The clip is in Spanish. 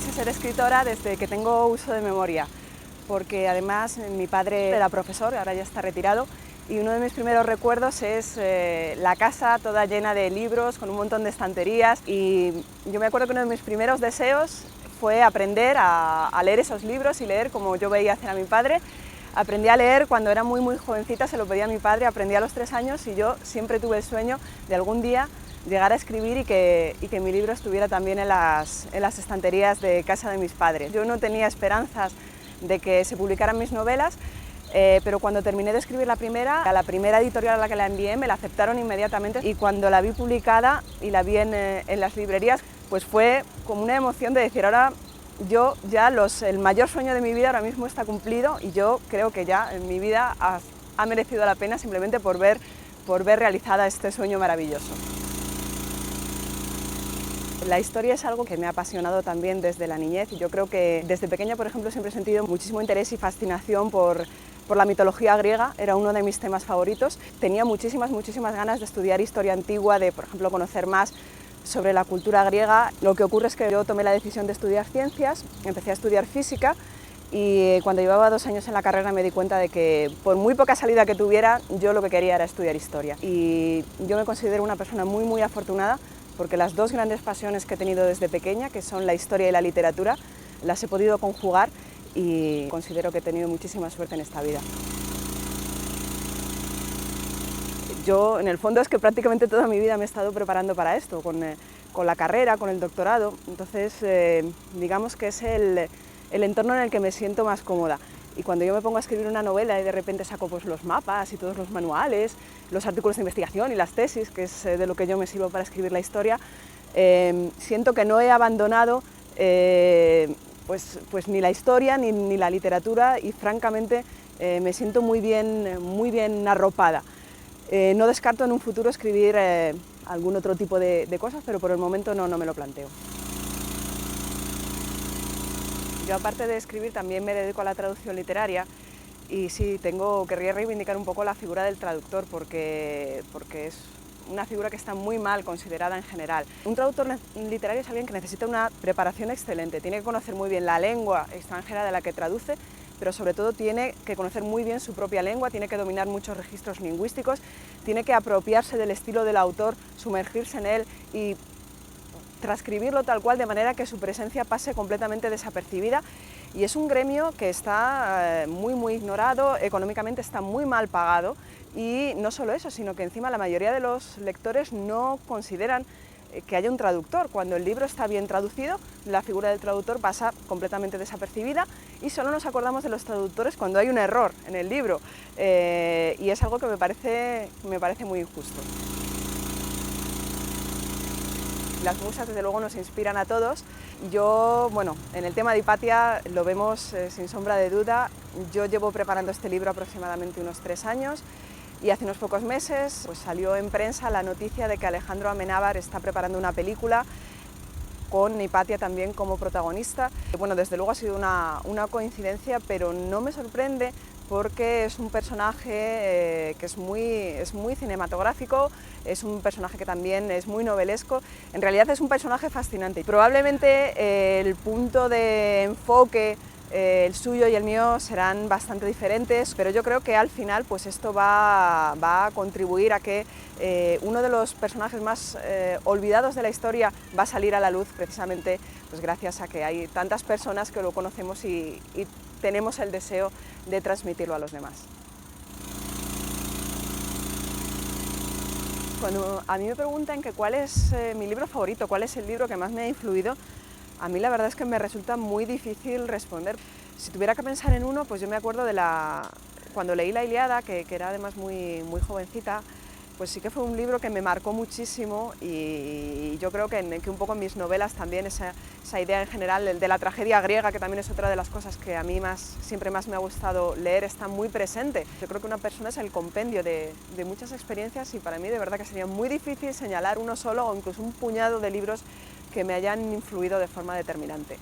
quise ser escritora desde que tengo uso de memoria, porque además mi padre era profesor, ahora ya está retirado, y uno de mis primeros recuerdos es la casa toda llena de libros, con un montón de estanterías, y yo me acuerdo que uno de mis primeros deseos fue aprender a leer esos libros y leer como yo veía hacer a mi padre. Aprendí a leer cuando era muy jovencita, se lo pedí a mi padre, aprendí a los 3 años y yo siempre tuve el sueño de algún día llegar a escribir y que mi libro estuviera también en las estanterías de casa de mis padres. Yo no tenía esperanzas de que se publicaran mis novelas, pero cuando terminé de escribir a la primera editorial a la que la envié me la aceptaron inmediatamente, y cuando la vi publicada y la vi en las librerías, pues fue como una emoción de decir, ahora yo ya el mayor sueño de mi vida ahora mismo está cumplido, y yo creo que ya en mi vida ha merecido la pena simplemente por ver realizada este sueño maravilloso. La historia es algo que me ha apasionado también desde la niñez, y yo creo que desde pequeña, por ejemplo, siempre he sentido muchísimo interés y fascinación por la mitología griega. Era uno de mis temas favoritos. Tenía muchísimas ganas de estudiar historia antigua, de, por ejemplo, conocer más sobre la cultura griega. Lo que ocurre es que yo tomé la decisión de estudiar ciencias, empecé a estudiar física, y cuando llevaba 2 años en la carrera me di cuenta de que por muy poca salida que tuviera, yo lo que quería era estudiar historia. Y yo me considero una persona muy afortunada, porque las 2 grandes pasiones que he tenido desde pequeña, que son la historia y la literatura, las he podido conjugar, y considero que he tenido muchísima suerte en esta vida. Yo, en el fondo, es que prácticamente toda mi vida me he estado preparando para esto, con la carrera, con el doctorado. Entonces, digamos que es el entorno en el que me siento más cómoda. Y cuando yo me pongo a escribir una novela y de repente saco pues los mapas y todos los manuales, los artículos de investigación y las tesis, que es de lo que yo me sirvo para escribir la historia, siento que no he abandonado pues ni la historia ni la literatura, y francamente me siento muy bien arropada. No descarto en un futuro escribir algún otro tipo de cosas, pero por el momento no me lo planteo. Yo, aparte de escribir, también me dedico a la traducción literaria, y sí, querría reivindicar un poco la figura del traductor, porque es una figura que está muy mal considerada en general. Un traductor literario es alguien que necesita una preparación excelente, tiene que conocer muy bien la lengua extranjera de la que traduce, pero sobre todo tiene que conocer muy bien su propia lengua, tiene que dominar muchos registros lingüísticos, tiene que apropiarse del estilo del autor, sumergirse en él y transcribirlo tal cual, de manera que su presencia pase completamente desapercibida. Y es un gremio que está muy ignorado, económicamente está muy mal pagado, y no solo eso, sino que encima la mayoría de los lectores no consideran que haya un traductor. Cuando el libro está bien traducido, la figura del traductor pasa completamente desapercibida, y solo nos acordamos de los traductores cuando hay un error en el libro, y es algo que me parece muy injusto. Las musas, desde luego, nos inspiran a todos. Yo, bueno, en el tema de Hipatia lo vemos sin sombra de duda. Yo llevo preparando este libro aproximadamente unos 3 años, y hace unos pocos meses pues salió en prensa la noticia de que Alejandro Amenábar está preparando una película con Hipatia también como protagonista. Bueno, desde luego ha sido una coincidencia, pero no me sorprende, porque es un personaje que es muy cinematográfico, es un personaje que también es muy novelesco. En realidad es un personaje fascinante. Probablemente el punto de enfoque, el suyo y el mío, serán bastante diferentes, pero yo creo que al final pues esto va a contribuir a que uno de los personajes más olvidados de la historia va a salir a la luz, precisamente pues gracias a que hay tantas personas que lo conocemos y tenemos el deseo de transmitirlo a los demás. Cuando a mí me preguntan que cuál es mi libro favorito, cuál es el libro que más me ha influido, a mí la verdad es que me resulta muy difícil responder. Si tuviera que pensar en uno, pues yo me acuerdo de cuando leí la Ilíada, que era además muy jovencita, pues sí que fue un libro que me marcó muchísimo, y yo creo que un poco en mis novelas también esa idea en general de la tragedia griega, que también es otra de las cosas que a mí siempre más me ha gustado leer, está muy presente. Yo creo que una persona es el compendio de muchas experiencias, y para mí de verdad que sería muy difícil señalar uno solo o incluso un puñado de libros que me hayan influido de forma determinante.